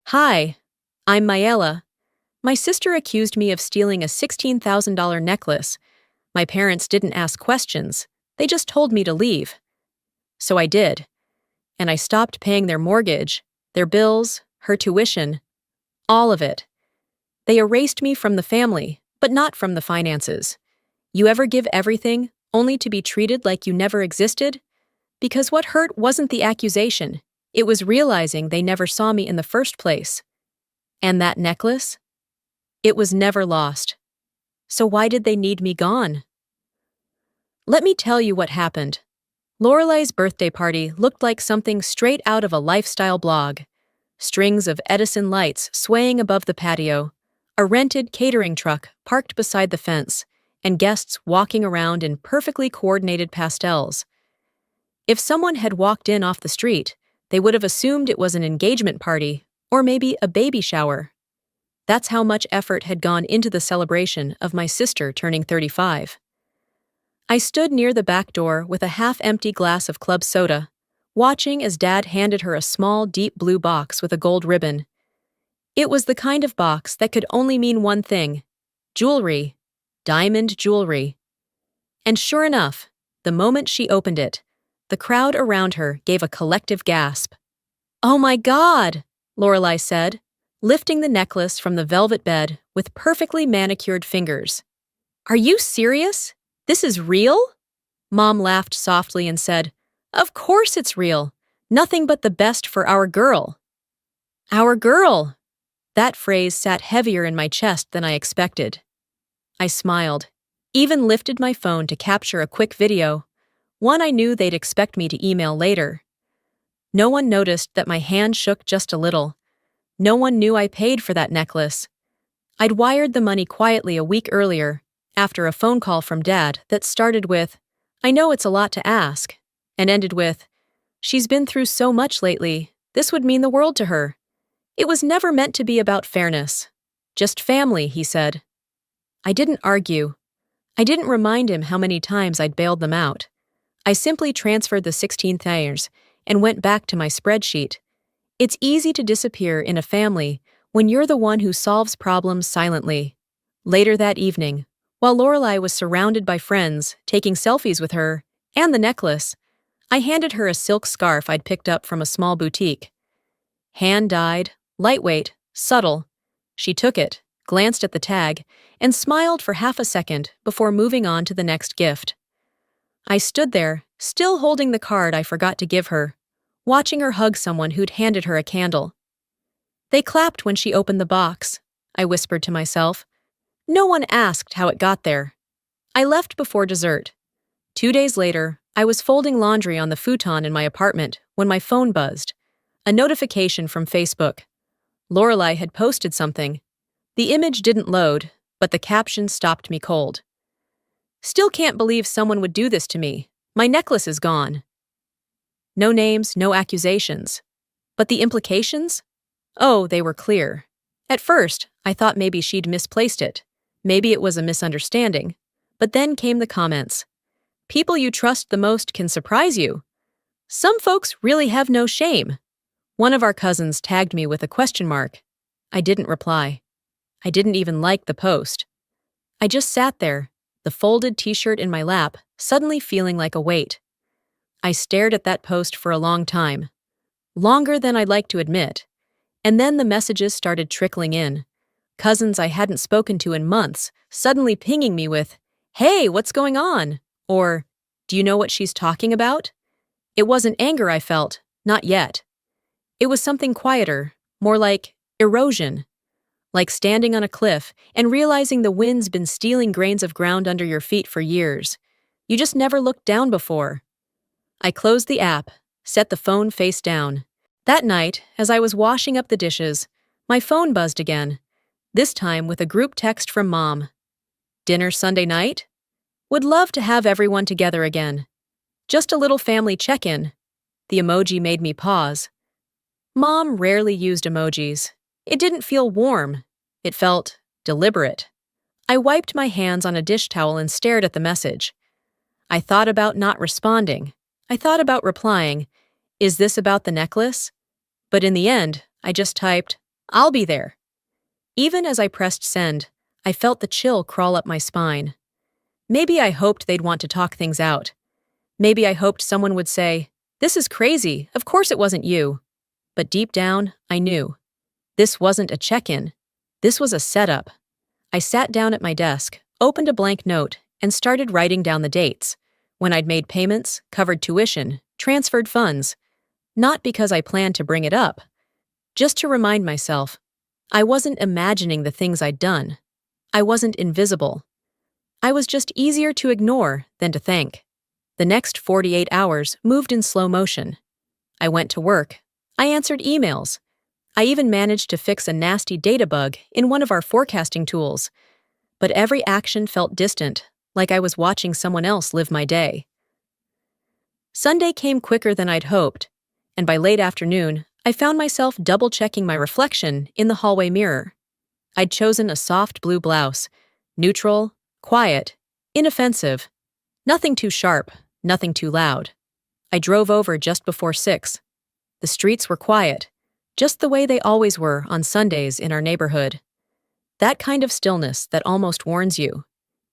Hi, I'm Mayela. My sister accused me of stealing a $16,000 necklace. My parents didn't ask questions. They just told me to leave. So I did. And I stopped paying their mortgage, their bills, her tuition, all of it. They erased me from the family, but not from the finances. You ever give everything, only to be treated like you never existed? Because what hurt wasn't the accusation. It was realizing they never saw me in the first place. And that necklace? It was never lost. So why did they need me gone? Let me tell you what happened. Lorelei's birthday party looked like something straight out of a lifestyle blog. Strings of Edison lights swaying above the patio, a rented catering truck parked beside the fence, and guests walking around in perfectly coordinated pastels. If someone had walked in off the street, they would have assumed it was an engagement party or maybe a baby shower. That's how much effort had gone into the celebration of my sister turning 35. I stood near the back door with a half-empty glass of club soda, watching as Dad handed her a small, deep blue box with a gold ribbon. It was the kind of box that could only mean one thing: jewelry, diamond jewelry. And sure enough, the moment she opened it, the crowd around her gave a collective gasp. "Oh my God!" Lorelei said, lifting the necklace from the velvet bed with perfectly manicured fingers. "Are you serious? This is real?" Mom laughed softly and said, "Of course it's real. Nothing but the best for our girl." Our girl! That phrase sat heavier in my chest than I expected. I smiled, even lifted my phone to capture a quick video, one I knew they'd expect me to email later. No one noticed that my hand shook just a little. No one knew I paid for that necklace. I'd wired the money quietly a week earlier, after a phone call from Dad that started with, "I know it's a lot to ask," and ended with, "She's been through so much lately, this would mean the world to her." It was never meant to be about fairness. Just family, he said. I didn't argue. I didn't remind him how many times I'd bailed them out. I simply transferred the 16th and went back to my spreadsheet. It's easy to disappear in a family when you're the one who solves problems silently. Later that evening, while Lorelei was surrounded by friends, taking selfies with her, and the necklace, I handed her a silk scarf I'd picked up from a small boutique. Hand-dyed, lightweight, subtle. She took it, glanced at the tag, and smiled for half a second before moving on to the next gift. I stood there, still holding the card I forgot to give her, watching her hug someone who'd handed her a candle. They clapped when she opened the box, I whispered to myself. No one asked how it got there. I left before dessert. 2 days later, I was folding laundry on the futon in my apartment when my phone buzzed. A notification from Facebook. Lorelei had posted something. The image didn't load, but the caption stopped me cold. "Still can't believe someone would do this to me. My necklace is gone." No names, no accusations. But the implications? Oh, they were clear. At first, I thought maybe she'd misplaced it. Maybe it was a misunderstanding. But then came the comments. "People you trust the most can surprise you. Some folks really have no shame." One of our cousins tagged me with a question mark. I didn't reply. I didn't even like the post. I just sat there, the folded t-shirt in my lap, suddenly feeling like a weight. I stared at that post for a long time. Longer than I'd like to admit. And then the messages started trickling in. Cousins I hadn't spoken to in months, suddenly pinging me with, "Hey, what's going on?" Or, "Do you know what she's talking about?" It wasn't anger I felt, not yet. It was something quieter, more like erosion. Like standing on a cliff and realizing the wind's been stealing grains of ground under your feet for years. You just never looked down before. I closed the app, set the phone face down. That night, as I was washing up the dishes, my phone buzzed again, this time with a group text from Mom. "Dinner Sunday night? Would love to have everyone together again. Just a little family check-in." The emoji made me pause. Mom rarely used emojis. It didn't feel warm. It felt deliberate. I wiped my hands on a dish towel and stared at the message. I thought about not responding. I thought about replying, "Is this about the necklace?" But in the end, I just typed, I'll be there. Even as I pressed send, I felt the chill crawl up my spine. Maybe I hoped they'd want to talk things out. Maybe I hoped someone would say, "This is crazy, of course it wasn't you." But deep down, I knew. This wasn't a check-in. This was a setup. I sat down at my desk, opened a blank note, and started writing down the dates. When I'd made payments, covered tuition, transferred funds. Not because I planned to bring it up. Just to remind myself, I wasn't imagining the things I'd done. I wasn't invisible. I was just easier to ignore than to thank. The next 48 hours moved in slow motion. I went to work. I answered emails. I even managed to fix a nasty data bug in one of our forecasting tools. But every action felt distant, like I was watching someone else live my day. Sunday came quicker than I'd hoped, and by late afternoon, I found myself double-checking my reflection in the hallway mirror. I'd chosen a soft blue blouse, neutral, quiet, inoffensive, nothing too sharp, nothing too loud. I drove over just before 6. The streets were quiet, just the way they always were on Sundays in our neighborhood. That kind of stillness that almost warns you.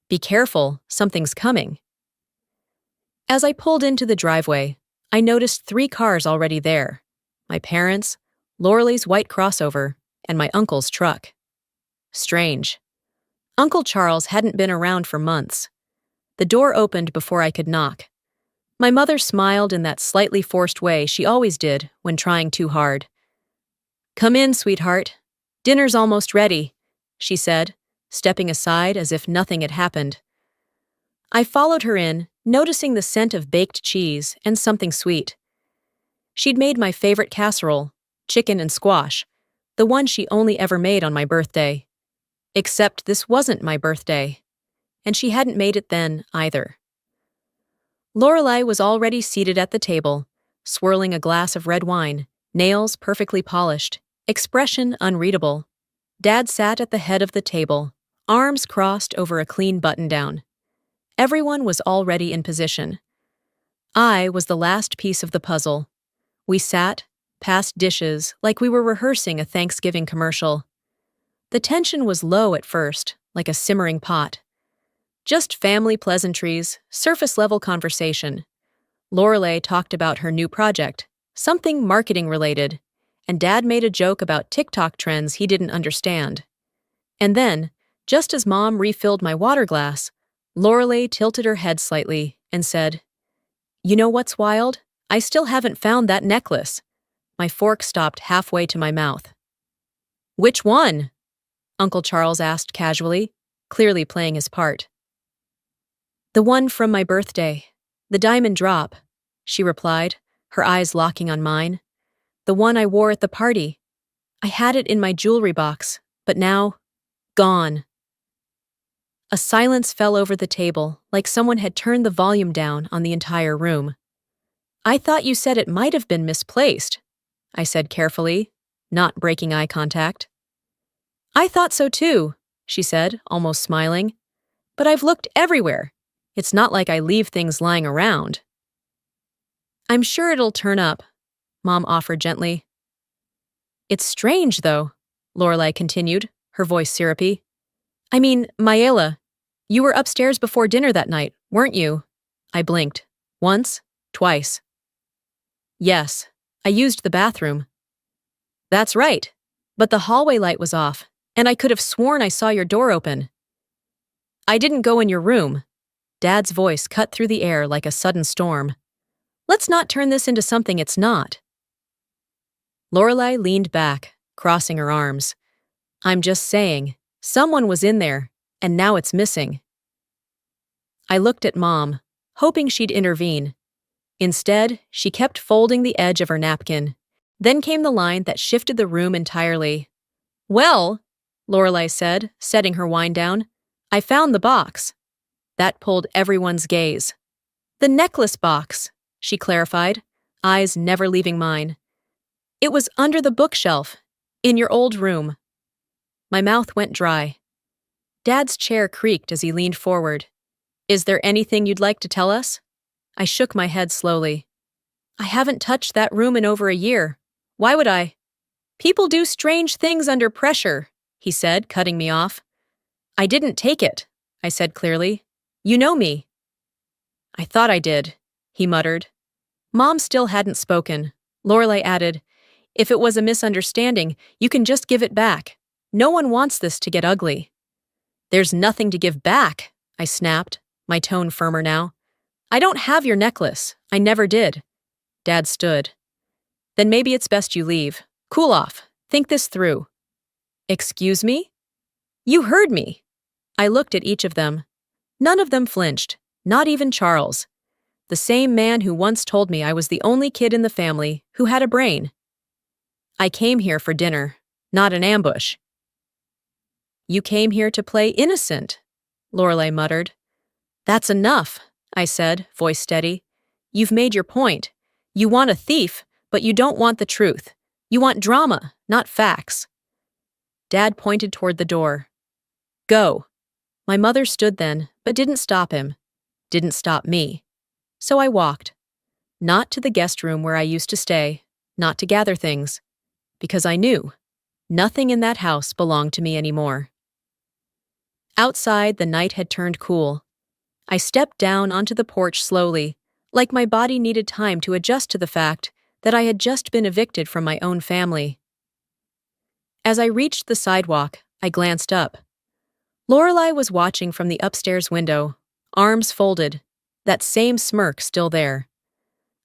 Be careful, something's coming. As I pulled into the driveway, I noticed 3 cars already there. My parents', Laurel's white crossover, and my uncle's truck. Strange. Uncle Charles hadn't been around for months. The door opened before I could knock. My mother smiled in that slightly forced way she always did when trying too hard. "Come in, sweetheart. Dinner's almost ready," she said, stepping aside as if nothing had happened. I followed her in, noticing the scent of baked cheese and something sweet. She'd made my favorite casserole, chicken and squash, the one she only ever made on my birthday. Except this wasn't my birthday, and she hadn't made it then either. Lorelei was already seated at the table, swirling a glass of red wine, nails perfectly polished, expression unreadable. Dad sat at the head of the table, arms crossed over a clean button-down. Everyone was already in position. I was the last piece of the puzzle. We sat, passed dishes like we were rehearsing a Thanksgiving commercial. The tension was low at first, like a simmering pot. Just family pleasantries, surface-level conversation. Lorelei talked about her new project, something marketing-related, and Dad made a joke about TikTok trends he didn't understand. And then, just as Mom refilled my water glass, Lorelei tilted her head slightly and said, "You know what's wild? I still haven't found that necklace." My fork stopped halfway to my mouth. "Which one?" Uncle Charles asked casually, clearly playing his part. "The one from my birthday. The diamond drop," she replied, her eyes locking on mine. "The one I wore at the party. I had it in my jewelry box, but now, gone." A silence fell over the table, like someone had turned the volume down on the entire room. "I thought you said it might have been misplaced," I said carefully, not breaking eye contact. "I thought so too," she said, almost smiling. "But I've looked everywhere. It's not like I leave things lying around." "I'm sure it'll turn up," Mom offered gently. "It's strange, though," Lorelei continued, her voice syrupy. "I mean, Mayela, you were upstairs before dinner that night, weren't you?" I blinked. Once, twice. "Yes, I used the bathroom." "That's right, but the hallway light was off, and I could have sworn I saw your door open." "I didn't go in your room." Dad's voice cut through the air like a sudden storm. "Let's not turn this into something it's not." Lorelei leaned back, crossing her arms. "I'm just saying, someone was in there, and now it's missing." I looked at Mom, hoping she'd intervene. Instead, she kept folding the edge of her napkin. Then came the line that shifted the room entirely. "Well," Lorelei said, setting her wine down, "I found the box." That pulled everyone's gaze. "The necklace box," she clarified, eyes never leaving mine. "It was under the bookshelf, in your old room." My mouth went dry. Dad's chair creaked as he leaned forward. "Is there anything you'd like to tell us?" I shook my head slowly. "I haven't touched that room in over a year. Why would I?" People do strange things under pressure, he said, cutting me off. I didn't take it, I said clearly. You know me. I thought I did, he muttered. Mom still hadn't spoken. Lorelei added, If it was a misunderstanding, you can just give it back. No one wants this to get ugly. There's nothing to give back, I snapped, my tone firmer now. I don't have your necklace. I never did. Dad stood. Then maybe it's best you leave. Cool off. Think this through. Excuse me? You heard me. I looked at each of them. None of them flinched, not even Charles, the same man who once told me I was the only kid in the family who had a brain. I came here for dinner, not an ambush. You came here to play innocent, Lorelei muttered. That's enough, I said, voice steady. You've made your point. You want a thief, but you don't want the truth. You want drama, not facts. Dad pointed toward the door. Go. My mother stood then, but didn't stop him. Didn't stop me. So I walked. Not to the guest room where I used to stay, not to gather things, because I knew nothing in that house belonged to me anymore. Outside, the night had turned cool. I stepped down onto the porch slowly, like my body needed time to adjust to the fact that I had just been evicted from my own family. As I reached the sidewalk, I glanced up. Lorelei was watching from the upstairs window, arms folded, that same smirk still there.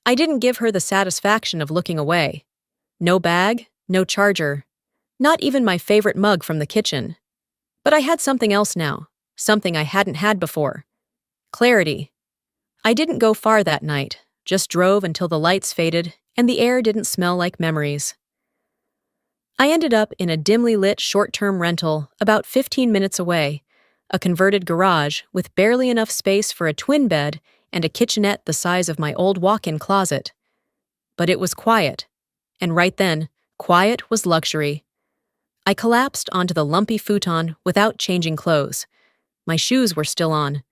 I didn't give her the satisfaction of looking away. No bag, no charger, not even my favorite mug from the kitchen. But I had something else now, something I hadn't had before. Clarity. I didn't go far that night, just drove until the lights faded and the air didn't smell like memories. I ended up in a dimly lit short-term rental about 15 minutes away, a converted garage with barely enough space for a twin bed and a kitchenette the size of my old walk-in closet. But it was quiet, and right then, quiet was luxury. I collapsed onto the lumpy futon without changing clothes. My shoes were still on.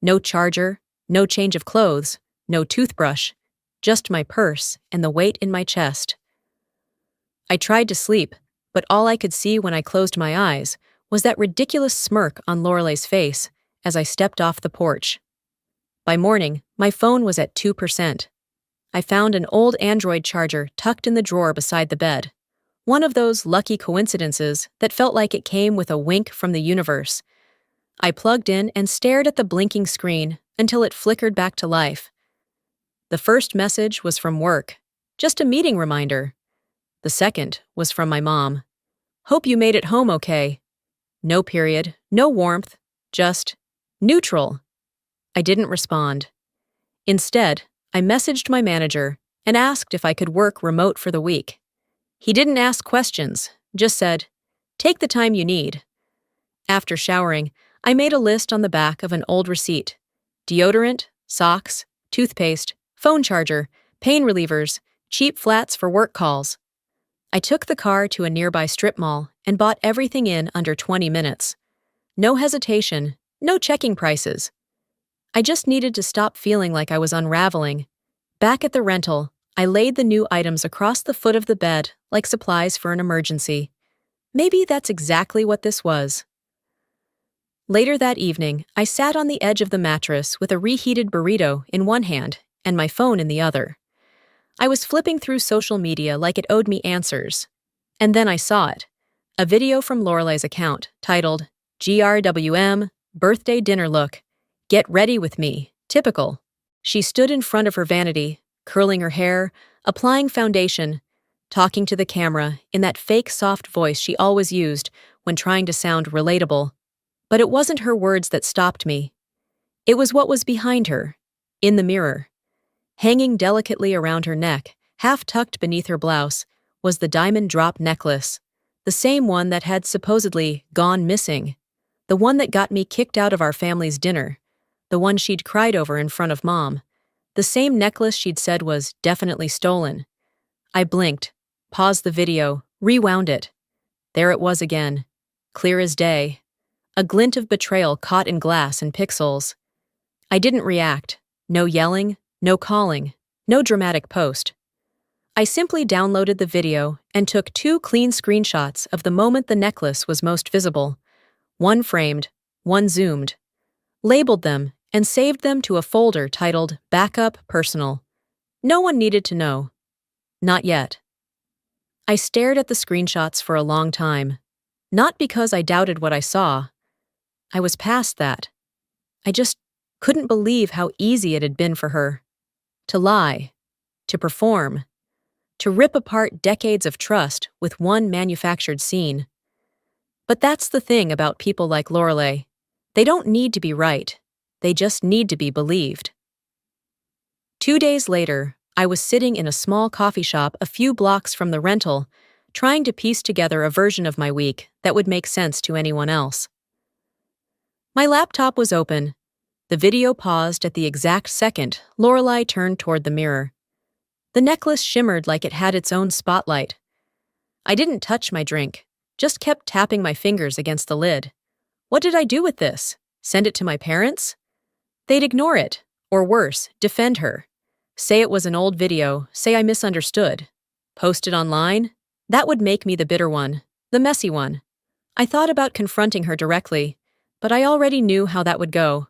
No charger, no change of clothes, no toothbrush, just my purse and the weight in my chest. I tried to sleep, but all I could see when I closed my eyes was that ridiculous smirk on Lorelei's face as I stepped off the porch. By morning, my phone was at 2%. I found an old Android charger tucked in the drawer beside the bed. One of those lucky coincidences that felt like it came with a wink from the universe. I plugged in and stared at the blinking screen until it flickered back to life. The first message was from work, just a meeting reminder. The second was from my mom. Hope you made it home okay. No period, no warmth, just neutral. I didn't respond. Instead, I messaged my manager and asked if I could work remote for the week. He didn't ask questions, just said, "Take the time you need." After showering, I made a list on the back of an old receipt. Deodorant, socks, toothpaste, phone charger, pain relievers, cheap flats for work calls. I took the car to a nearby strip mall and bought everything in under 20 minutes. No hesitation, no checking prices. I just needed to stop feeling like I was unraveling. Back at the rental, I laid the new items across the foot of the bed like supplies for an emergency. Maybe that's exactly what this was. Later that evening, I sat on the edge of the mattress with a reheated burrito in one hand and my phone in the other. I was flipping through social media like it owed me answers. And then I saw it. A video from Lorelei's account titled, GRWM, Birthday Dinner Look. Get ready with me. Typical. She stood in front of her vanity, curling her hair, applying foundation, talking to the camera in that fake soft voice she always used when trying to sound relatable. But it wasn't her words that stopped me. It was what was behind her, in the mirror. Hanging delicately around her neck, half tucked beneath her blouse, was the diamond drop necklace, the same one that had supposedly gone missing, the one that got me kicked out of our family's dinner, the one she'd cried over in front of Mom, the same necklace she'd said was definitely stolen. I blinked, paused the video, rewound it. There it was again, clear as day, a glint of betrayal caught in glass and pixels. I didn't react, no yelling, no calling, no dramatic post. I simply downloaded the video and took 2 clean screenshots of the moment the necklace was most visible, one framed, one zoomed, labeled them, and saved them to a folder titled Backup Personal. No one needed to know. Not yet. I stared at the screenshots for a long time, not because I doubted what I saw. I was past that. I just couldn't believe how easy it had been for her. To lie, to perform, to rip apart decades of trust with one manufactured scene. But that's the thing about people like Lorelei. They don't need to be right. They just need to be believed. 2 days later, I was sitting in a small coffee shop a few blocks from the rental, trying to piece together a version of my week that would make sense to anyone else. My laptop was open. The video paused at the exact second Lorelei turned toward the mirror. The necklace shimmered like it had its own spotlight. I didn't touch my drink, just kept tapping my fingers against the lid. What did I do with this? Send it to my parents? They'd ignore it, or worse, defend her. Say it was an old video, say I misunderstood. Post it online? That would make me the bitter one, the messy one. I thought about confronting her directly, but I already knew how that would go.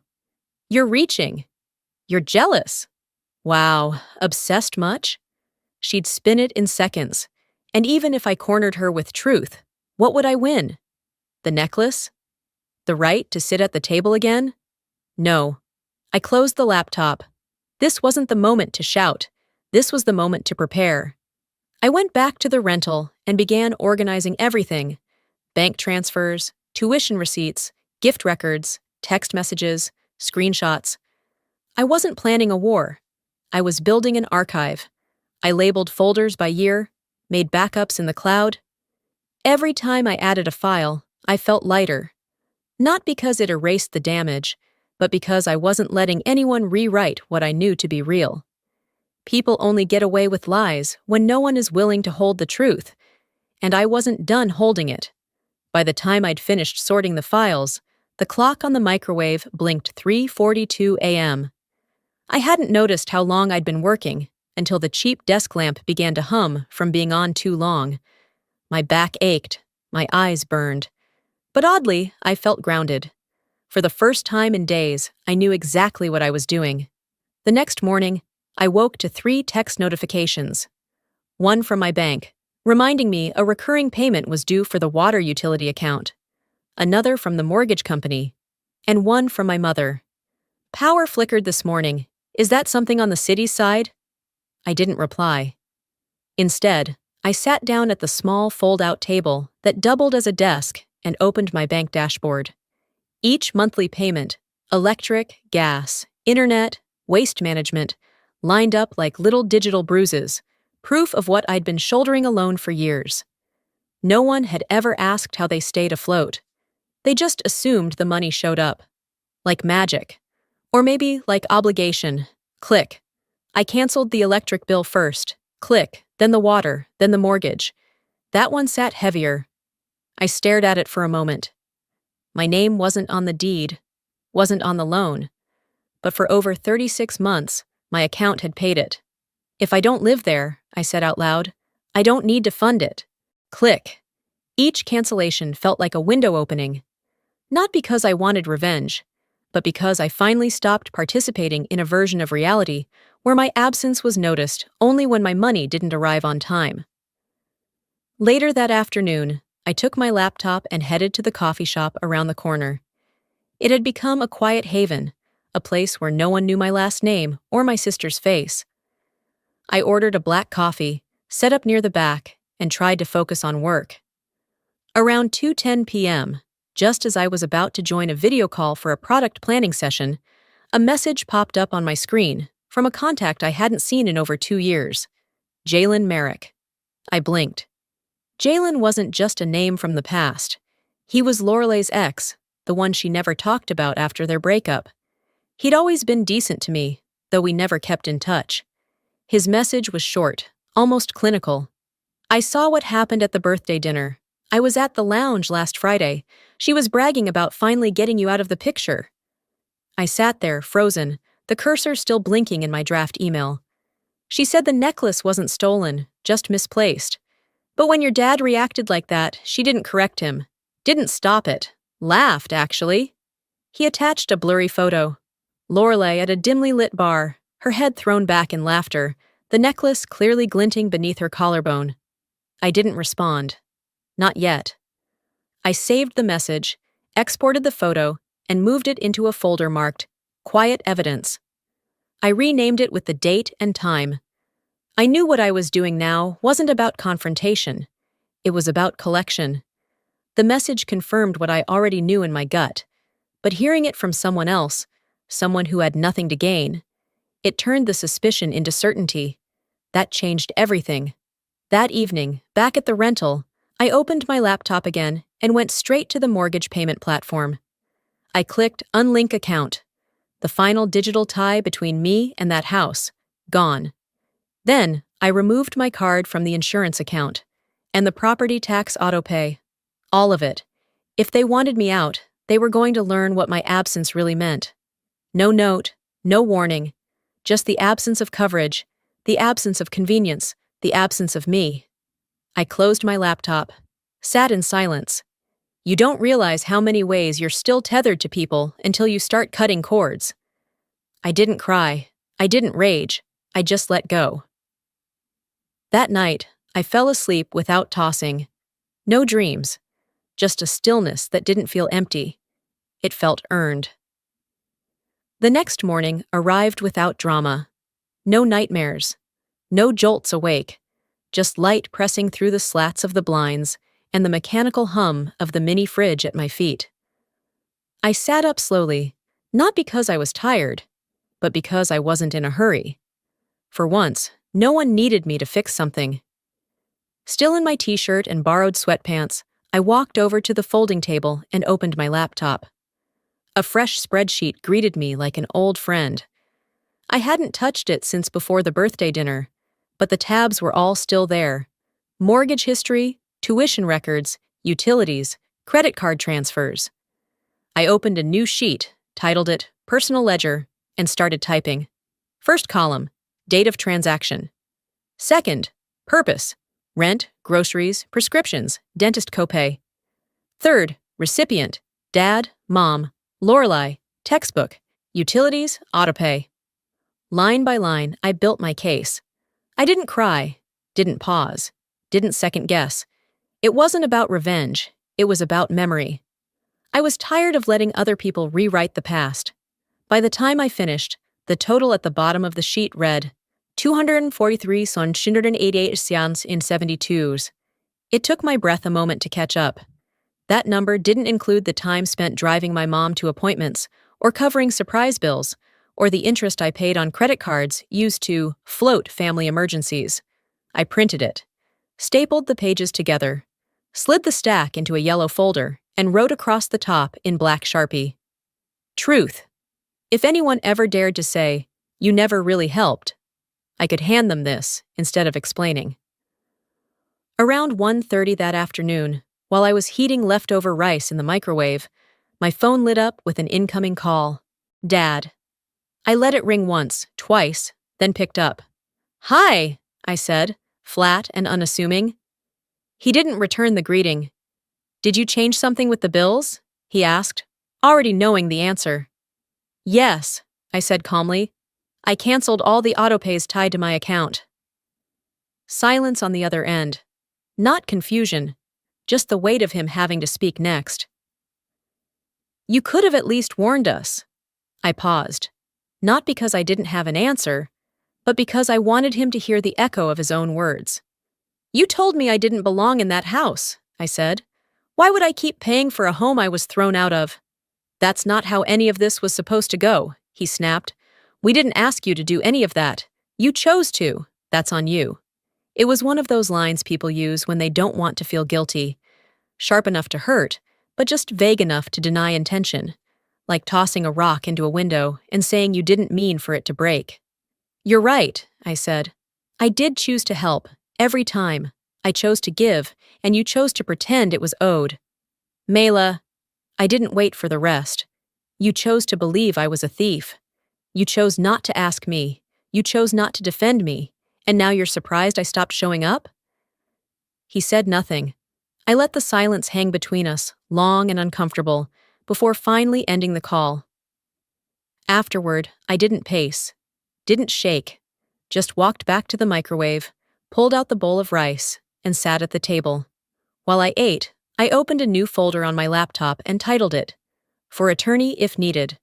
You're reaching. You're jealous. Wow, obsessed much? She'd spin it in seconds. And even if I cornered her with truth, what would I win? The necklace? The right to sit at the table again? No. I closed the laptop. This wasn't the moment to shout. This was the moment to prepare. I went back to the rental and began organizing everything. Bank transfers, tuition receipts, gift records, text messages, screenshots. I wasn't planning a war. I was building an archive. I labeled folders by year, made backups in the cloud. Every time I added a file, I felt lighter. Not because it erased the damage, but because I wasn't letting anyone rewrite what I knew to be real. People only get away with lies when no one is willing to hold the truth, and I wasn't done holding it. By the time I'd finished sorting the files, the clock on the microwave blinked 3:42 a.m. I hadn't noticed how long I'd been working until the cheap desk lamp began to hum from being on too long. My back ached, my eyes burned. But oddly, I felt grounded. For the first time in days, I knew exactly what I was doing. The next morning, I woke to 3 text notifications. One from my bank, reminding me a recurring payment was due for the water utility account. Another from the mortgage company, and one from my mother. Power flickered this morning. Is that something on the city's side? I didn't reply. Instead, I sat down at the small fold-out table that doubled as a desk and opened my bank dashboard. Each monthly payment, electric, gas, internet, waste management, lined up like little digital bruises, proof of what I'd been shouldering alone for years. No one had ever asked how they stayed afloat. They just assumed the money showed up. Like magic. Or maybe like obligation. Click. I canceled the electric bill first. Click. Then the water. Then the mortgage. That one sat heavier. I stared at it for a moment. My name wasn't on the deed, wasn't on the loan. But for over 36 months, my account had paid it. If I don't live there, I said out loud, I don't need to fund it. Click. Each cancellation felt like a window opening. Not because I wanted revenge, but because I finally stopped participating in a version of reality where my absence was noticed only when my money didn't arrive on time. Later that afternoon, I took my laptop and headed to the coffee shop around the corner. It had become a quiet haven, a place where no one knew my last name or my sister's face. I ordered a black coffee, set up near the back, and tried to focus on work. Around 2:10 p.m., just as I was about to join a video call for a product planning session, a message popped up on my screen from a contact I hadn't seen in over 2 years. Jalen Merrick. I blinked. Jalen wasn't just a name from the past. He was Lorelei's ex, the one she never talked about after their breakup. He'd always been decent to me, though we never kept in touch. His message was short, almost clinical. I saw what happened at the birthday dinner. I was at the lounge last Friday. She was bragging about finally getting you out of the picture. I sat there, frozen, the cursor still blinking in my draft email. She said the necklace wasn't stolen, just misplaced. But when your dad reacted like that, she didn't correct him. Didn't stop it. Laughed, actually. He attached a blurry photo. Lorelei at a dimly lit bar, her head thrown back in laughter, the necklace clearly glinting beneath her collarbone. I didn't respond. Not yet. I saved the message, exported the photo, and moved it into a folder marked Quiet Evidence. I renamed it with the date and time. I knew what I was doing now wasn't about confrontation. It was about collection. The message confirmed what I already knew in my gut, but hearing it from someone else, someone who had nothing to gain, it turned the suspicion into certainty. That changed everything. That evening, back at the rental, I opened my laptop again and went straight to the mortgage payment platform. I clicked Unlink Account. The final digital tie between me and that house, gone. Then, I removed my card from the insurance account, and the property tax autopay. All of it. If they wanted me out, they were going to learn what my absence really meant. No note, no warning, just the absence of coverage, the absence of convenience, the absence of me. I closed my laptop, sat in silence. You don't realize how many ways you're still tethered to people until you start cutting cords. I didn't cry. I didn't rage. I just let go. That night, I fell asleep without tossing. No dreams. Just a stillness that didn't feel empty. It felt earned. The next morning arrived without drama. No nightmares. No jolts awake. Just light pressing through the slats of the blinds and the mechanical hum of the mini fridge at my feet. I sat up slowly, not because I was tired, but because I wasn't in a hurry. For once, no one needed me to fix something. Still in my t-shirt and borrowed sweatpants, I walked over to the folding table and opened my laptop. A fresh spreadsheet greeted me like an old friend. I hadn't touched it since before the birthday dinner, but the tabs were all still there. Mortgage history, tuition records, utilities, credit card transfers. I opened a new sheet, titled it Personal Ledger, and started typing. First column, date of transaction. Second, purpose, rent, groceries, prescriptions, dentist copay. Third, recipient, dad, mom, Lorelei, textbook, utilities, autopay. Line by line, I built my case. I didn't cry, didn't pause, didn't second guess. It wasn't about revenge, it was about memory. I was tired of letting other people rewrite the past. By the time I finished, the total at the bottom of the sheet read 243,188 seans in 72s. It took my breath a moment to catch up. That number didn't include the time spent driving my mom to appointments, or covering surprise bills, or the interest I paid on credit cards used to float family emergencies. I printed it, stapled the pages together, slid the stack into a yellow folder, and wrote across the top in black Sharpie. Truth. If anyone ever dared to say, "You never really helped," I could hand them this instead of explaining. Around 1:30 that afternoon, while I was heating leftover rice in the microwave, my phone lit up with an incoming call. Dad. I let it ring once, twice, then picked up. "Hi," I said, flat and unassuming. He didn't return the greeting. "Did you change something with the bills?" he asked, already knowing the answer. "Yes," I said calmly. "I canceled all the autopays tied to my account." Silence on the other end. Not confusion, just the weight of him having to speak next. "You could have at least warned us." I paused, not because I didn't have an answer, but because I wanted him to hear the echo of his own words. "You told me I didn't belong in that house," I said. "Why would I keep paying for a home I was thrown out of?" "That's not how any of this was supposed to go," he snapped. "We didn't ask you to do any of that. You chose to. That's on you." It was one of those lines people use when they don't want to feel guilty. Sharp enough to hurt, but just vague enough to deny intention. Like tossing a rock into a window and saying you didn't mean for it to break. "You're right," I said. "I did choose to help, every time. I chose to give, and you chose to pretend it was owed. Mela," I didn't wait for the rest. "You chose to believe I was a thief. You chose not to ask me. You chose not to defend me. And now you're surprised I stopped showing up? He said nothing. I let the silence hang between us, long and uncomfortable, before finally ending the call. Afterward, I didn't pace, didn't shake, just walked back to the microwave, pulled out the bowl of rice, and sat at the table. While I ate, I opened a new folder on my laptop and titled it, "For Attorney If Needed."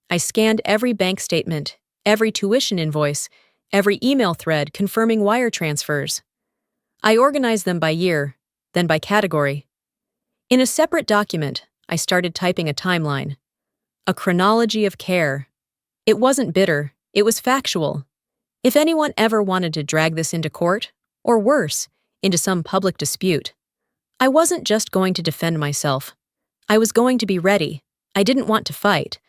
I scanned every bank statement, every tuition invoice, every email thread confirming wire transfers. I organized them by year, then by category. In a separate document, I started typing a timeline. A chronology of care. It wasn't bitter, it was factual. If anyone ever wanted to drag this into court, or worse, into some public dispute, I wasn't just going to defend myself. I was going to be ready. I didn't want to fight.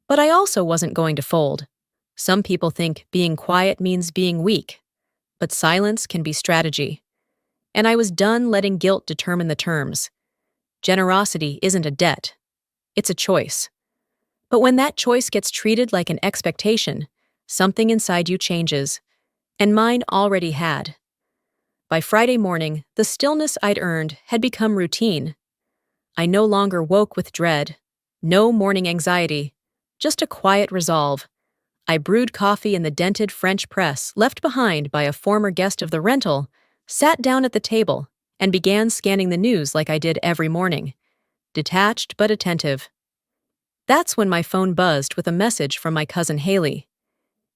But I also wasn't going to fold. Some people think being quiet means being weak. But silence can be strategy. And I was done letting guilt determine the terms. Generosity isn't a debt. It's a choice. But when that choice gets treated like an expectation, something inside you changes. And mine already had. By Friday morning, the stillness I'd earned had become routine. I no longer woke with dread. No morning anxiety. Just a quiet resolve. I brewed coffee in the dented French press left behind by a former guest of the rental, sat down at the table, and began scanning the news like I did every morning. Detached but attentive. That's when my phone buzzed with a message from my cousin Haley.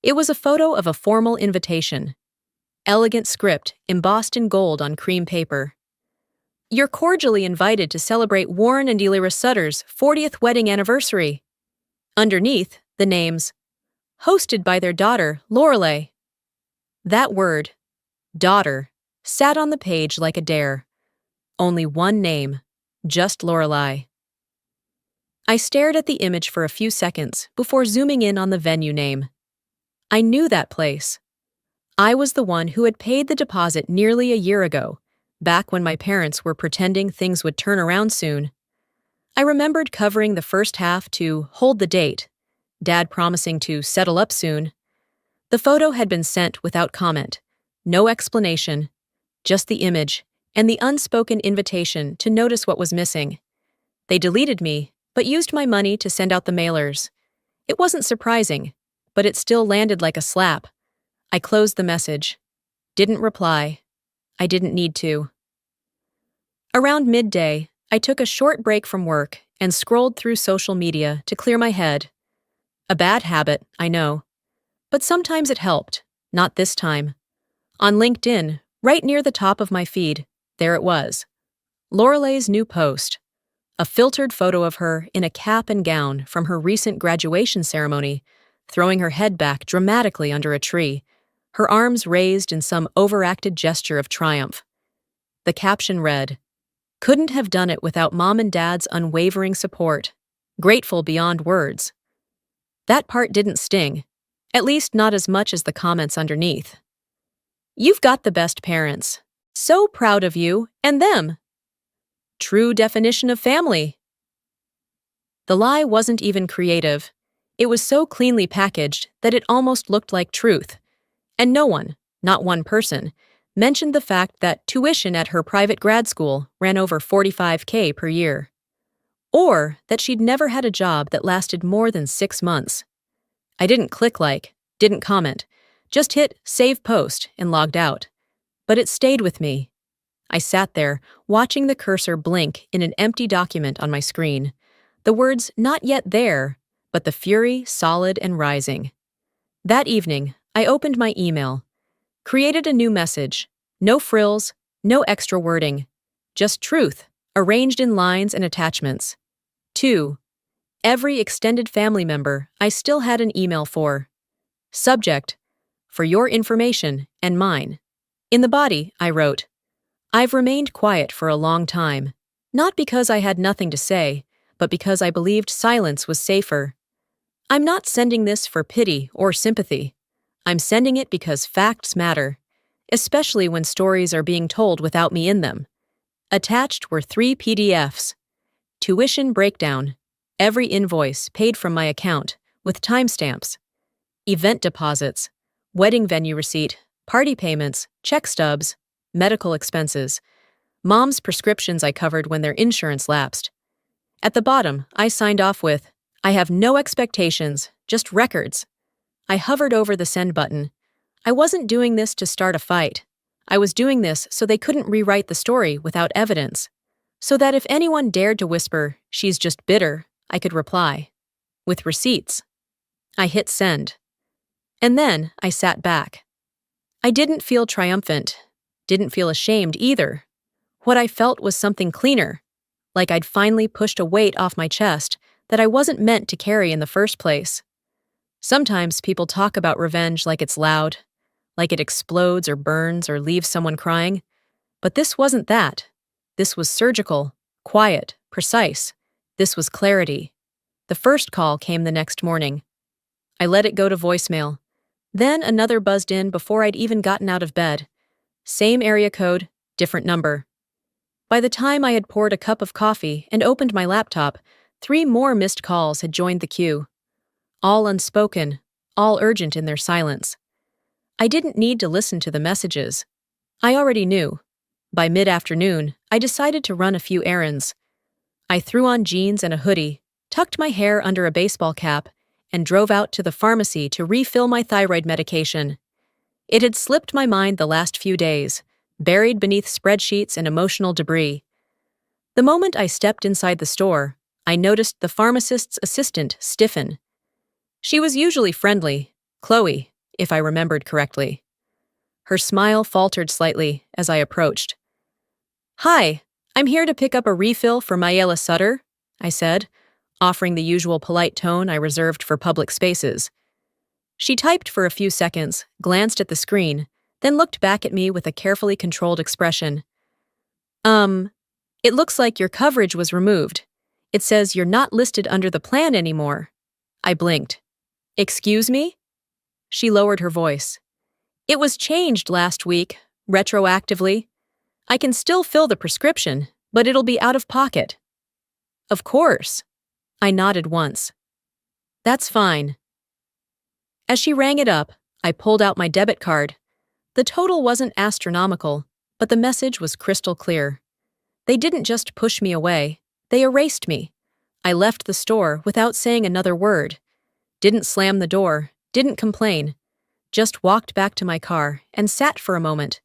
It was a photo of a formal invitation. Elegant script embossed in gold on cream paper. "You're cordially invited to celebrate Warren and Elira Sutter's 40th wedding anniversary." Underneath, the names, "Hosted by their daughter, Lorelei." That word, daughter, sat on the page like a dare. Only one name, just Lorelei. I stared at the image for a few seconds before zooming in on the venue name. I knew that place. I was the one who had paid the deposit nearly a year ago, back when my parents were pretending things would turn around soon. I remembered covering the first half to hold the date, Dad promising to settle up soon. The photo had been sent without comment, no explanation, just the image and the unspoken invitation to notice what was missing. They deleted me, but used my money to send out the mailers. It wasn't surprising, but it still landed like a slap. I closed the message. Didn't reply. I didn't need to. Around midday, I took a short break from work and scrolled through social media to clear my head. A bad habit, I know. But sometimes it helped, not this time. On LinkedIn, right near the top of my feed, there it was. Lorelei's new post. A filtered photo of her in a cap and gown from her recent graduation ceremony, throwing her head back dramatically under a tree, her arms raised in some overacted gesture of triumph. The caption read, "Couldn't have done it without Mom and Dad's unwavering support. Grateful beyond words." That part didn't sting, at least not as much as the comments underneath. "You've got the best parents. So proud of you and them. True definition of family." The lie wasn't even creative. It was so cleanly packaged that it almost looked like truth. And no one, not one person, mentioned the fact that tuition at her private grad school ran over $45,000 per year. Or that she'd never had a job that lasted more than 6 months. I didn't click like, didn't comment, just hit Save Post and logged out. But it stayed with me. I sat there, watching the cursor blink in an empty document on my screen. The words not yet there, but the fury solid and rising. That evening, I opened my email, created a new message. No frills, no extra wording. Just truth, arranged in lines and attachments. 2. Every extended family member I still had an email for. Subject, for your information and mine. In the body, I wrote, "I've remained quiet for a long time, not because I had nothing to say, but because I believed silence was safer. I'm not sending this for pity or sympathy. I'm sending it because facts matter, especially when stories are being told without me in them." Attached were 3 PDFs. Tuition breakdown, every invoice paid from my account, with timestamps. Event deposits, wedding venue receipt, party payments, check stubs, medical expenses, Mom's prescriptions I covered when their insurance lapsed. At the bottom, I signed off with, "I have no expectations, just records." I hovered over the send button. I wasn't doing this to start a fight. I was doing this so they couldn't rewrite the story without evidence. So that if anyone dared to whisper, "She's just bitter," I could reply. With receipts. I hit send. And then I sat back. I didn't feel triumphant. Didn't feel ashamed either. What I felt was something cleaner. Like I'd finally pushed a weight off my chest that I wasn't meant to carry in the first place. Sometimes people talk about revenge like it's loud, like it explodes or burns or leaves someone crying. But this wasn't that. This was surgical, quiet, precise. This was clarity. The first call came the next morning. I let it go to voicemail. Then another buzzed in before I'd even gotten out of bed. Same area code, different number. By the time I had poured a cup of coffee and opened my laptop, 3 more missed calls had joined the queue. All unspoken, all urgent in their silence. I didn't need to listen to the messages. I already knew. By mid-afternoon, I decided to run a few errands. I threw on jeans and a hoodie, tucked my hair under a baseball cap, and drove out to the pharmacy to refill my thyroid medication. It had slipped my mind the last few days, buried beneath spreadsheets and emotional debris. The moment I stepped inside the store, I noticed the pharmacist's assistant stiffen. She was usually friendly, Chloe, if I remembered correctly. Her smile faltered slightly as I approached. "Hi, I'm here to pick up a refill for Mayela Sutter," I said, offering the usual polite tone I reserved for public spaces. She typed for a few seconds, glanced at the screen, then looked back at me with a carefully controlled expression. It looks like your coverage was removed. It says you're not listed under the plan anymore." I blinked. "Excuse me?" She lowered her voice. "It was changed last week, retroactively. I can still fill the prescription, but it'll be out of pocket." "Of course." I nodded once. "That's fine." As she rang it up, I pulled out my debit card. The total wasn't astronomical, but the message was crystal clear. They didn't just push me away, they erased me. I left the store without saying another word. Didn't slam the door, didn't complain. Just walked back to my car and sat for a moment,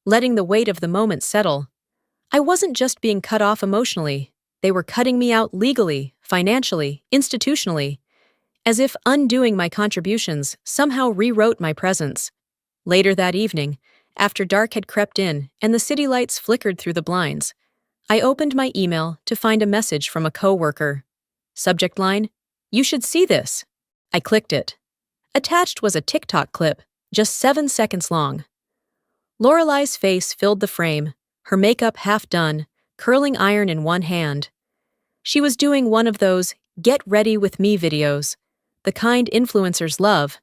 letting the weight of the moment settle. I wasn't just being cut off emotionally, they were cutting me out legally, financially, institutionally, as if undoing my contributions somehow rewrote my presence. Later that evening, after dark had crept in and the city lights flickered through the blinds, I opened my email to find a message from a coworker. Subject line, "You should see this." I clicked it. Attached was a TikTok clip, just 7 seconds long. Lorelei's face filled the frame, her makeup half done, curling iron in one hand. She was doing one of those "get ready with me" videos, the kind influencers love.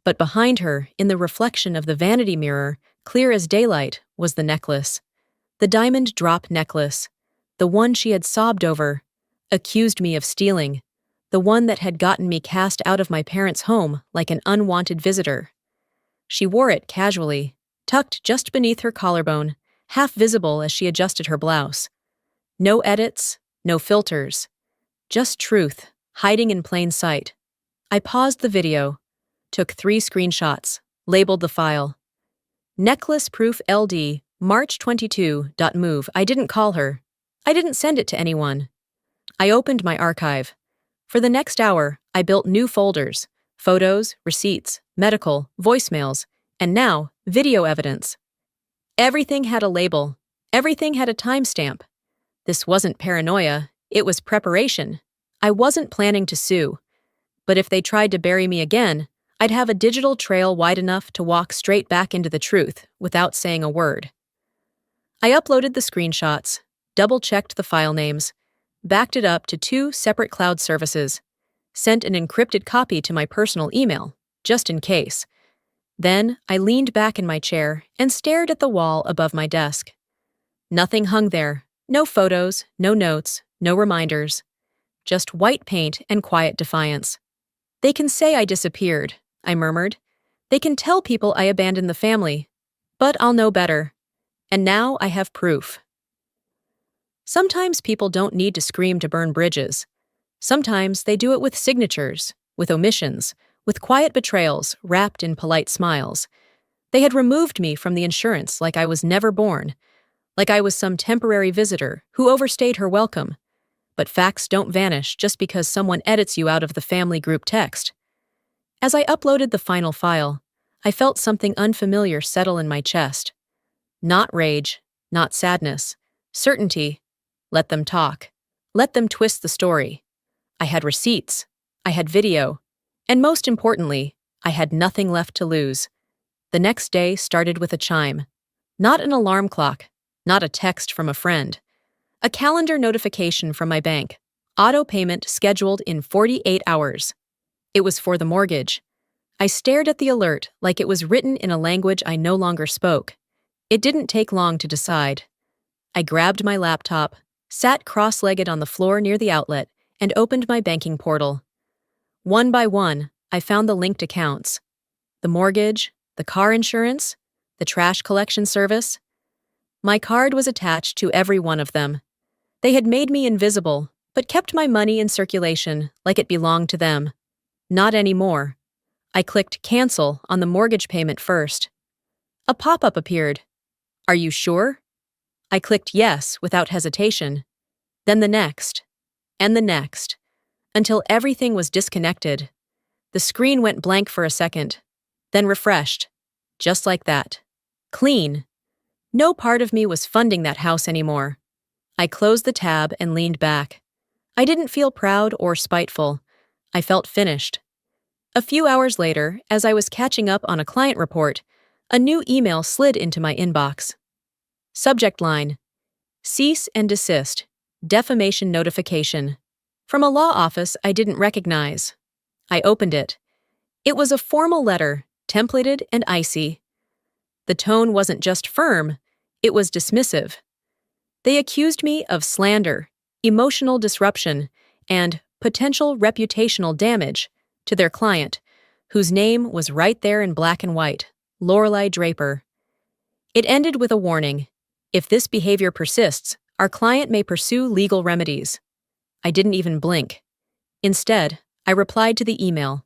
But behind her, in the reflection of the vanity mirror, clear as daylight, was the necklace. The diamond drop necklace. The one she had sobbed over, accused me of stealing. The one that had gotten me cast out of my parents' home like an unwanted visitor. She wore it casually, tucked just beneath her collarbone, half visible as she adjusted her blouse. No edits, no filters. Just truth, hiding in plain sight. I paused the video, took 3 screenshots, labeled the file. Necklace proof LD, March 22.move. I didn't call her. I didn't send it to anyone. I opened my archive. For the next hour, I built new folders, photos, receipts, medical, voicemails, and now, video evidence. Everything had a label. Everything had a timestamp. This wasn't paranoia, it was preparation. I wasn't planning to sue. But if they tried to bury me again, I'd have a digital trail wide enough to walk straight back into the truth without saying a word. I uploaded the screenshots, double-checked the file names, backed it up to 2 separate cloud services, sent an encrypted copy to my personal email, just in case. Then I leaned back in my chair and stared at the wall above my desk. Nothing hung there, no photos, no notes, no reminders. Just white paint and quiet defiance. "They can say I disappeared," I murmured. "They can tell people I abandoned the family, But I'll know better. And now I have proof. Sometimes people don't need to scream to burn bridges. Sometimes they do it with signatures, with omissions, with quiet betrayals wrapped in polite smiles. They had removed me from the insurance like I was never born, like I was some temporary visitor who overstayed her welcome. But facts don't vanish just because someone edits you out of the family group text. As I uploaded the final file, I felt something unfamiliar settle in my chest. Not rage, not sadness, certainty. Let them talk. Let them twist the story. I had receipts. I had video. And most importantly, I had nothing left to lose. The next day started with a chime. Not an alarm clock, not a text from a friend. A calendar notification from my bank. Auto payment scheduled in 48 hours. It was for the mortgage. I stared at the alert like it was written in a language I no longer spoke. It didn't take long to decide. I grabbed my laptop, sat cross-legged on the floor near the outlet, and opened my banking portal. One by one, I found the linked accounts. The mortgage, the car insurance, the trash collection service. My card was attached to every one of them. They had made me invisible, but kept my money in circulation like it belonged to them. Not anymore. I clicked Cancel on the mortgage payment first. A pop-up appeared. Are you sure? I clicked Yes without hesitation. Then the next, and the next, until everything was disconnected. The screen went blank for a second, then refreshed. Just like that. Clean. No part of me was funding that house anymore. I closed the tab and leaned back. I didn't feel proud or spiteful. I felt finished. A few hours later, as I was catching up on a client report, a new email slid into my inbox. Subject line: Cease and desist. Defamation notification. From a law office I didn't recognize. I opened it. It was a formal letter, templated and icy. The tone wasn't just firm, it was dismissive. They accused me of slander, emotional disruption, and potential reputational damage to their client, whose name was right there in black and white, Lorelei Draper. It ended with a warning. If this behavior persists, our client may pursue legal remedies. I didn't even blink. Instead, I replied to the email.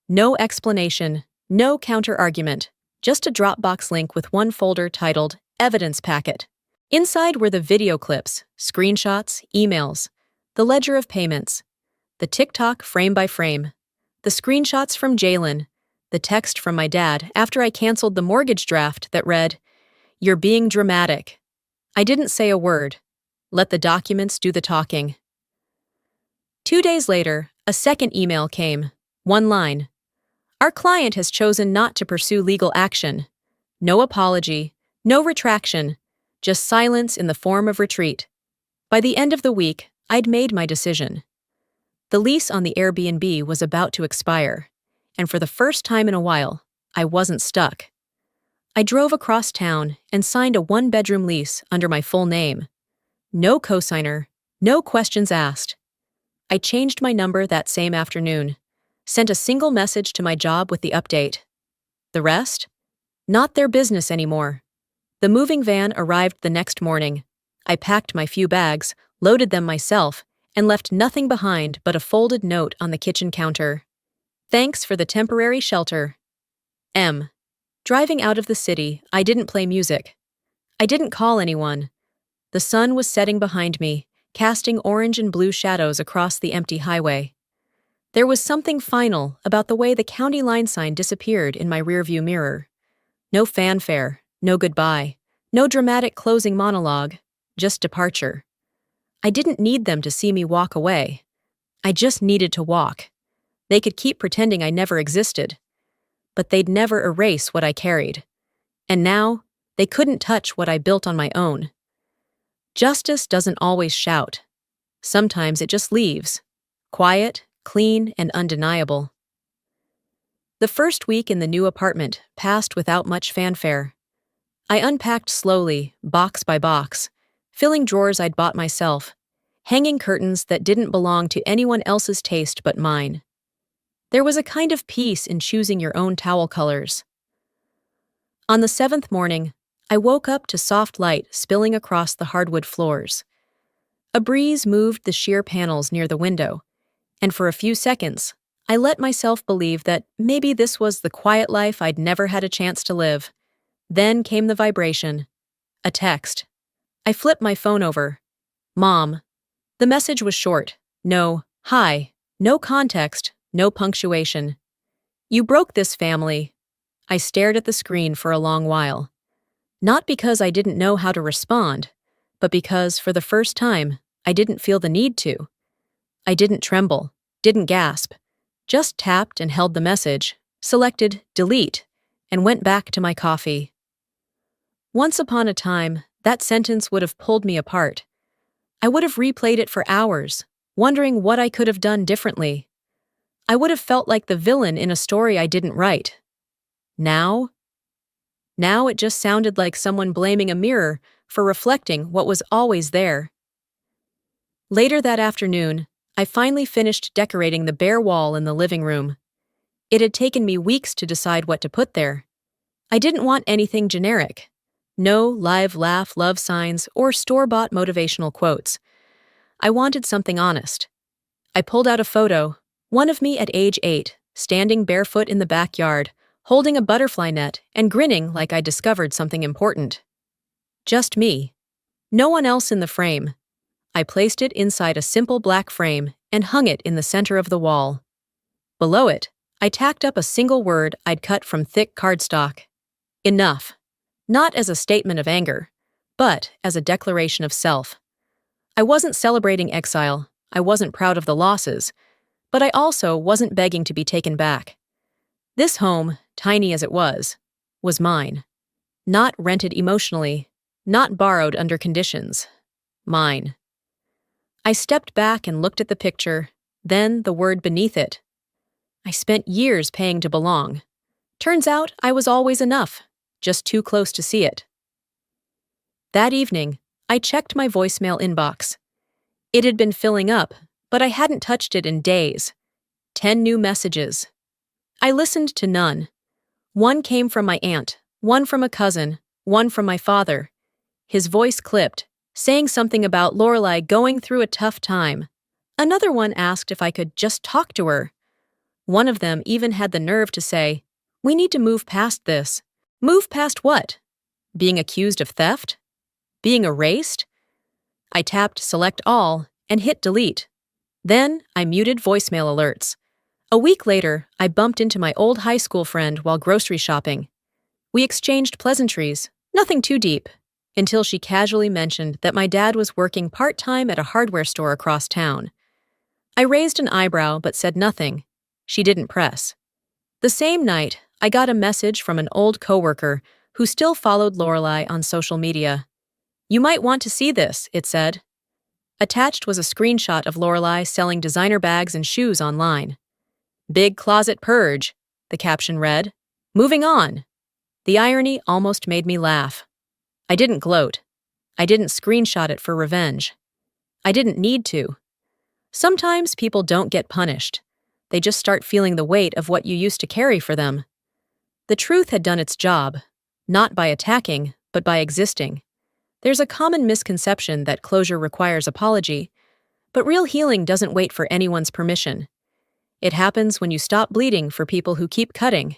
No explanation, no counter-argument, just a Dropbox link with one folder titled Evidence Packet. Inside were the video clips, screenshots, emails, the ledger of payments, the TikTok frame by frame, the screenshots from Jalen, the text from my dad after I canceled the mortgage draft that read, "You're being dramatic." I didn't say a word. Let the documents do the talking. 2 days later, a second email came. One line. Our client has chosen not to pursue legal action. No apology, no retraction, just silence in the form of retreat. By the end of the week, I'd made my decision. The lease on the Airbnb was about to expire, and for the first time in a while, I wasn't stuck. I drove across town and signed a one-bedroom lease under my full name. No cosigner, no questions asked. I changed my number that same afternoon, sent a single message to my job with the update. The rest? Not their business anymore. The moving van arrived the next morning. I packed my few bags, loaded them myself, and left nothing behind but a folded note on the kitchen counter. Thanks for the temporary shelter. M. Driving out of the city, I didn't play music. I didn't call anyone. The sun was setting behind me, casting orange and blue shadows across the empty highway. There was something final about the way the county line sign disappeared in my rearview mirror. No fanfare, no goodbye, no dramatic closing monologue, just departure. I didn't need them to see me walk away. I just needed to walk. They could keep pretending I never existed, but they'd never erase what I carried. And now, they couldn't touch what I built on my own. Justice doesn't always shout. Sometimes it just leaves, quiet, clean, and undeniable. The first week in the new apartment passed without much fanfare. I unpacked slowly, box by box, filling drawers I'd bought myself, hanging curtains that didn't belong to anyone else's taste but mine. There was a kind of peace in choosing your own towel colors. On the seventh morning, I woke up to soft light spilling across the hardwood floors. A breeze moved the sheer panels near the window, and for a few seconds, I let myself believe that maybe this was the quiet life I'd never had a chance to live. Then came the vibration. A text. I flipped my phone over. Mom. The message was short. No, hi. No context, no punctuation. You broke this family. I stared at the screen for a long while. Not because I didn't know how to respond, but because, for the first time, I didn't feel the need to. I didn't tremble, didn't gasp, just tapped and held the message, selected delete, and went back to my coffee. Once upon a time, that sentence would have pulled me apart. I would have replayed it for hours, wondering what I could have done differently. I would have felt like the villain in a story I didn't write. Now it just sounded like someone blaming a mirror for reflecting what was always there. Later that afternoon, I finally finished decorating the bare wall in the living room. It had taken me weeks to decide what to put there. I didn't want anything generic. No live laugh love signs or store-bought motivational quotes. I wanted something honest. I pulled out a photo, one of me at age 8, standing barefoot in the backyard, holding a butterfly net and grinning like I'd discovered something important. Just me. No one else in the frame. I placed it inside a simple black frame and hung it in the center of the wall. Below it, I tacked up a single word I'd cut from thick cardstock. Enough. Not as a statement of anger, but as a declaration of self. I wasn't celebrating exile, I wasn't proud of the losses, but I also wasn't begging to be taken back. This home, tiny as it was mine. Not rented emotionally, not borrowed under conditions. Mine. I stepped back and looked at the picture, then the word beneath it. I spent years paying to belong. Turns out I was always enough, just too close to see it. That evening, I checked my voicemail inbox. It had been filling up, but I hadn't touched it in days. 10 new messages. I listened to none. One came from my aunt, one from a cousin, one from my father. His voice clipped, saying something about Lorelai going through a tough time. Another one asked if I could just talk to her. One of them even had the nerve to say, "We need to move past this." Move past what? Being accused of theft? Being erased? I tapped Select All and hit Delete. Then I muted voicemail alerts. A week later, I bumped into my old high school friend while grocery shopping. We exchanged pleasantries, nothing too deep, until she casually mentioned that my dad was working part-time at a hardware store across town. I raised an eyebrow but said nothing. She didn't press. The same night, I got a message from an old coworker who still followed Lorelai on social media. "You might want to see this," it said. Attached was a screenshot of Lorelai selling designer bags and shoes online. "Big closet purge," the caption read. "Moving on." The irony almost made me laugh. I didn't gloat. I didn't screenshot it for revenge. I didn't need to. Sometimes people don't get punished. They just start feeling the weight of what you used to carry for them. The truth had done its job, not by attacking, but by existing. There's a common misconception that closure requires apology, but real healing doesn't wait for anyone's permission. It happens when you stop bleeding for people who keep cutting.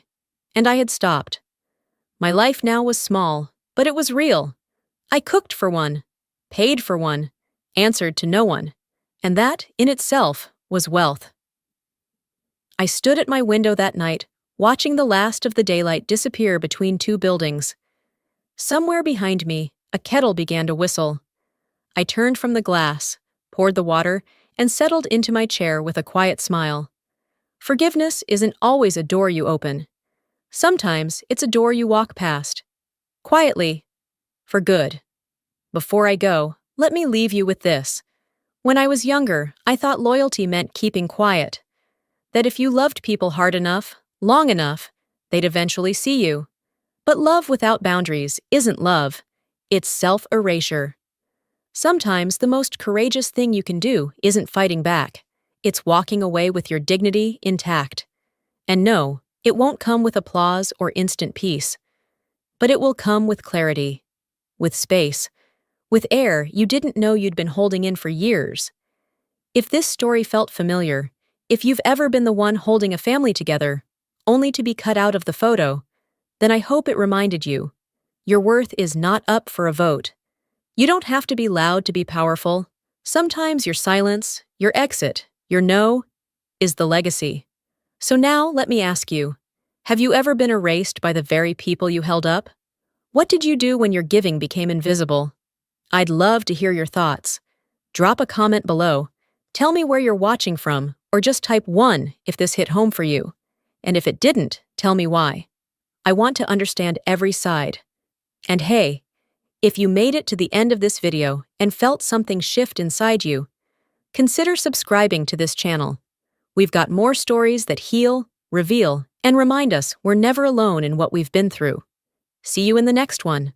And I had stopped. My life now was small, but it was real. I cooked for one, paid for one, answered to no one, and that, in itself, was wealth. I stood at my window that night, watching the last of the daylight disappear between two buildings. Somewhere behind me, a kettle began to whistle. I turned from the glass, poured the water, and settled into my chair with a quiet smile. Forgiveness isn't always a door you open. Sometimes it's a door you walk past. Quietly. For good. Before I go, let me leave you with this. When I was younger, I thought loyalty meant keeping quiet. That if you loved people hard enough, long enough, they'd eventually see you. But love without boundaries isn't love. It's self-erasure. Sometimes the most courageous thing you can do isn't fighting back. It's walking away with your dignity intact. And no, it won't come with applause or instant peace. But it will come with clarity, with space, with air you didn't know you'd been holding in for years. If this story felt familiar, if you've ever been the one holding a family together, only to be cut out of the photo, then I hope it reminded you. Your worth is not up for a vote. You don't have to be loud to be powerful. Sometimes your silence, your exit, your no, is the legacy. So now let me ask you, have you ever been erased by the very people you held up? What did you do when your giving became invisible? I'd love to hear your thoughts. Drop a comment below. Tell me where you're watching from, or just type 1 if this hit home for you. And if it didn't, tell me why. I want to understand every side. And hey, if you made it to the end of this video and felt something shift inside you, consider subscribing to this channel. We've got more stories that heal, reveal, and remind us we're never alone in what we've been through. See you in the next one.